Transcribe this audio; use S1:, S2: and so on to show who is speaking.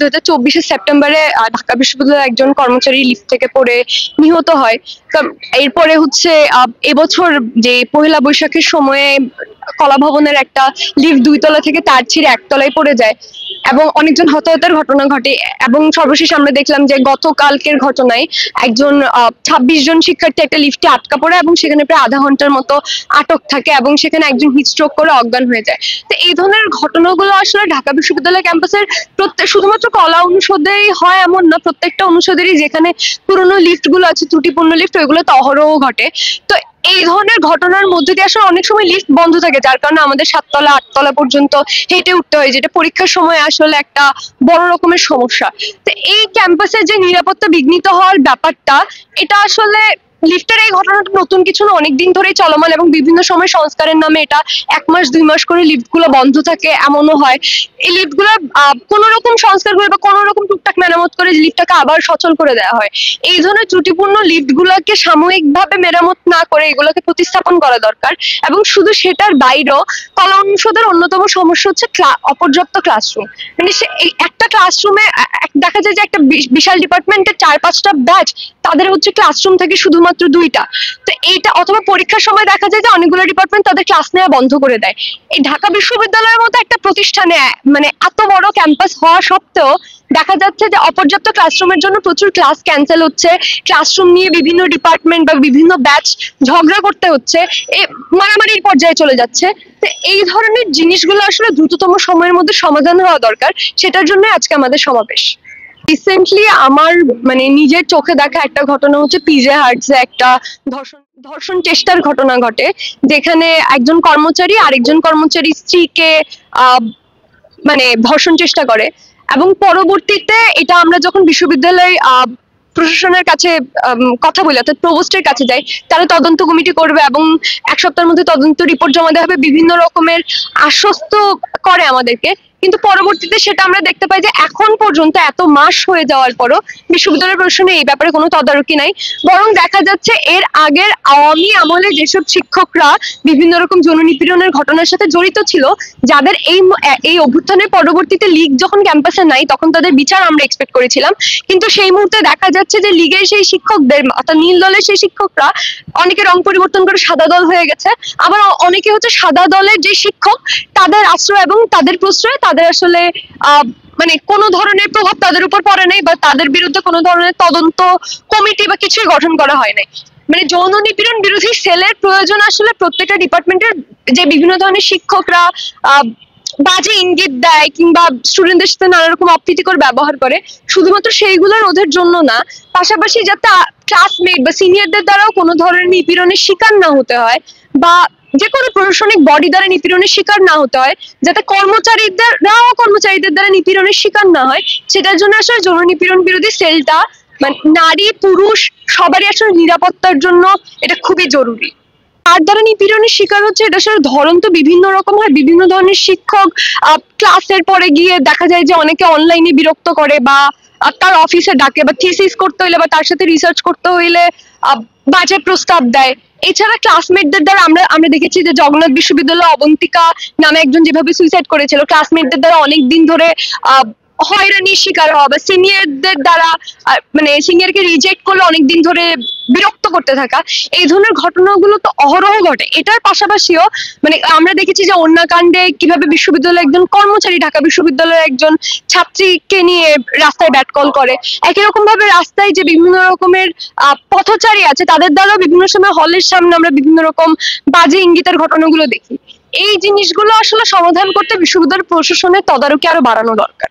S1: 2024 সেপ্টেম্বরে ঢাকা বিশ্ববিদ্যালয়ের একজন কর্মচারী লিফট থেকে পড়ে নিহত হয়। এরপরে হচ্ছে এবছর যে পহেলা বৈশাখের সময়ে কলা ভবনের একটা লিফট 2 তলা থেকে তার ছিঁড়ে 1 তলায় পড়ে যায় এবং অনেকজন হতাহতের ঘটনা ঘটে। এবং সর্বশেষ আমরা দেখলাম যে গতকালকের ঘটনায় একজন 26 জন শিক্ষার্থী একটা লিফটে আটকা পড়ে এবং সেখানে প্রায় আধা ঘন্টার মতো আটক থাকে এবং সেখানে একজন হিটস্ট্রোক করে অজ্ঞান হয়ে যায়। তো এই ধরনের ঘটনাগুলো আসলে ঢাকা বিশ্ববিদ্যালয় ক্যাম্পাসের শুধুমাত্র কলা অনুষদেই হয় এমন না, প্রত্যেকটা অনুষদেরই যেখানে পুরোনো লিফট গুলো আছে, ত্রুটিপূর্ণ লিফট, ওইগুলো তো অহরহ ঘটে। তো এই ধরনের ঘটনার মধ্যে দিয়ে আসলে অনেক সময় লিফট বন্ধ থাকে, যার কারণে আমাদের 7 তলা 8 তলা পর্যন্ত হেঁটে উঠতে হয়, যেটা পরীক্ষার সময় আসলে একটা বড় রকমের সমস্যা। তো এই ক্যাম্পাসে যে নিরাপত্তা বিঘ্নিত হওয়ার ব্যাপারটা, এটা আসলে লিফটের এই ঘটনাটা নতুন কিছু না, অনেকদিন ধরেই চলমান এবং বিভিন্ন সময় সংস্কারের নামে এটা 1 মাস 2 মাস করে লিফট গুলো বন্ধ থাকে, এমনও হয়। এই লিফট গুলো কোন রকম সংস্কার করে বা কোন রকম টুকটাক মেরামত করে লিফটটাকে আবার সচল করে দেওয়া হয়। এই ধরনের ত্রুটিপূর্ণ লিফট গুলাকে সাময়িকভাবে মেরামত না করে এগুলোকে প্রতিস্থাপন করা দরকার। এবং শুধু সেটার বাইরেও কলা অনুষদের অন্যতম সমস্যা হচ্ছে অপর্যাপ্ত ক্লাসরুম। মানে একটা ক্লাসরুমে দেখা যায় যে একটা বিশাল ডিপার্টমেন্টের 4-5টা ব্যাচ, তাদের হচ্ছে ক্লাসরুম থেকে শুধুমাত্র 2টা। তো এইটা, অথবা পরীক্ষার সময় দেখা যায় যে অনেকগুলো ডিপার্টমেন্ট তাদের ক্লাস নেওয়া বন্ধ করে দেয়। এই ঢাকা বিশ্ববিদ্যালয়ের মতো একটা প্রতিষ্ঠানে মানে এত বড় ক্যাম্পাস হওয়া সত্ত্বেও দেখা যাচ্ছে যে অপর্যাপ্ত ক্লাসরুমের জন্য প্রচুর ক্লাস ক্যান্সেল হচ্ছে, ক্লাসরুম নিয়ে বিভিন্ন ডিপার্টমেন্ট বা বিভিন্ন ব্যাচ ঝগড়া করতে হচ্ছে, মারামারির পর্যায়ে চলে যাচ্ছে। তো এই ধরনের জিনিসগুলো আসলে দ্রুততম সময়ের মধ্যে সমাধান হওয়া দরকার, সেটার জন্য আজকে আমাদের সমাবেশ। রিসেন্টলি আমার মানে নিজের চোখে দেখা একটা ঘটনা হচ্ছে পিজে হার্টসে একটা ধর্ষণ চেষ্টার ঘটনা ঘটে, যেখানে একজন কর্মচারী আরেকজন কর্মচারী স্ত্রীকে মানে ধর্ষণ চেষ্টা করে। এবং পরবর্তীতে এটা আমরা যখন বিশ্ববিদ্যালয় প্রশাসনের কাছে কথা বলি, অর্থাৎ প্রভোস্টের কাছে যাই, তারা তদন্ত কমিটি করবে এবং 1 সপ্তাহের মধ্যে তদন্ত রিপোর্ট জমা দেওয়া হবে, বিভিন্ন রকমের আশ্বস্ত করে আমাদেরকে। কিন্তু পরবর্তীতে সেটা আমরা দেখতে পাই যে এখন পর্যন্ত এত মাস হয়ে যাওয়ার পরও বিশ্ববিদ্যালয় প্রশাসনে এই ব্যাপারে কোনো তদারকি নাই। বরং দেখা যাচ্ছে এর আগের আওয়ামী আমলে যেসব শিক্ষকরা বিভিন্ন রকম যৌন নিপীড়নের ঘটনার সাথে জড়িত ছিল, যাদের এই অভ্যুত্থানের পরবর্তীতে লীগ যখন ক্যাম্পাসে নাই, তখন তাদের বিচার আমরা এক্সপেক্ট করেছিলাম। কিন্তু সেই মুহূর্তে দেখা যাচ্ছে যে লীগের সেই শিক্ষকদের, অর্থাৎ নীল দলের সেই শিক্ষকরা অনেকে রং পরিবর্তন করে সাদা দল হয়ে গেছে, আবার অনেকে হচ্ছে সাদা দলের যে শিক্ষক তাদের আশ্রয় এবং তাদের প্রশ্রয় তাদের আসলে মানে কোনো ধরনের প্রভাব তাদের উপর পড়ে নাই, বা তাদের বিরুদ্ধে কোনো ধরনের তদন্ত কমিটি বা কিছুই গঠন করা হয় নাই। মানে যৌন নিপীড়ন বিরোধী সেলের প্রয়োজন আসলে প্রত্যেকটা ডিপার্টমেন্টের। যে বিভিন্ন ধরনের শিক্ষকরা বাজে ইঙ্গিত দেয় কিংবা স্টুডেন্টদের সাথে নানা রকম অপ্রীতিকর ব্যবহার করে, শুধুমাত্র সেইগুলো রোধের জন্য না, পাশাপাশি যাতে ক্লাসমেট বা সিনিয়রদের দ্বারাও কোনো ধরনের নিপীড়নের শিকার না হতে হয়, বা যে কোনো প্রশাসনিক বডি দ্বারা নিপীড়নের শিকার না হতে হয়, যাতে কর্মচারীদের দ্বারা নিপীড়নের শিকার না হয়, সেটার জন্য আসলে যৌন নিপীড়ন বিরোধী সেলটা মানে নারী পুরুষ সবারই আসলে নিরাপত্তার জন্য এটা খুবই জরুরি। তার দ্বারা নিপীড়নের শিকার হচ্ছে, এটা আসলে ধরন তো বিভিন্ন রকম হয়। বিভিন্ন ধরনের শিক্ষক ক্লাসের পরে গিয়ে দেখা যায় যে অনেকে অনলাইনে বিরক্ত করে, বা তার অফিসে ডাকে, বা থিসিস করতে হইলে বা তার সাথে রিসার্চ করতে হইলে বাজে প্রস্তাব দেয়। এছাড়া ক্লাসমেটদের দ্বারা আমরা দেখেছি যে জগন্নাথ বিশ্ববিদ্যালয়ে অবন্তিকা নামে একজন যেভাবে সুইসাইড করেছিল, ক্লাসমেটদের দ্বারা অনেকদিন ধরে হয়রানির শিকার হওয়া, বা সিনিয়রদের দ্বারা মানে সিনিয়রকে রিজেক্ট করলে অনেকদিন ধরে বিরক্ত করতে থাকা, এই ধরনের ঘটনাগুলো তো অহরহ ঘটে। এটার পাশাপাশিও মানে আমরা দেখেছি যে অন্যাকাণ্ডে কিভাবে বিশ্ববিদ্যালয়ের একজন কর্মচারী ঢাকা বিশ্ববিদ্যালয়ের একজন ছাত্রীকে নিয়ে রাস্তায় ব্যাটকল করে। একই রকম ভাবে রাস্তায় যে বিভিন্ন রকমের পথচারী আছে, তাদের দ্বারাও বিভিন্ন সময় হলের সামনে আমরা বিভিন্ন রকম বাজে ইঙ্গিতের ঘটনাগুলো দেখি। এই জিনিসগুলো আসলে সমাধান করতে বিশ্ববিদ্যালয় প্রশাসনের তদারকি আরো বাড়ানো দরকার।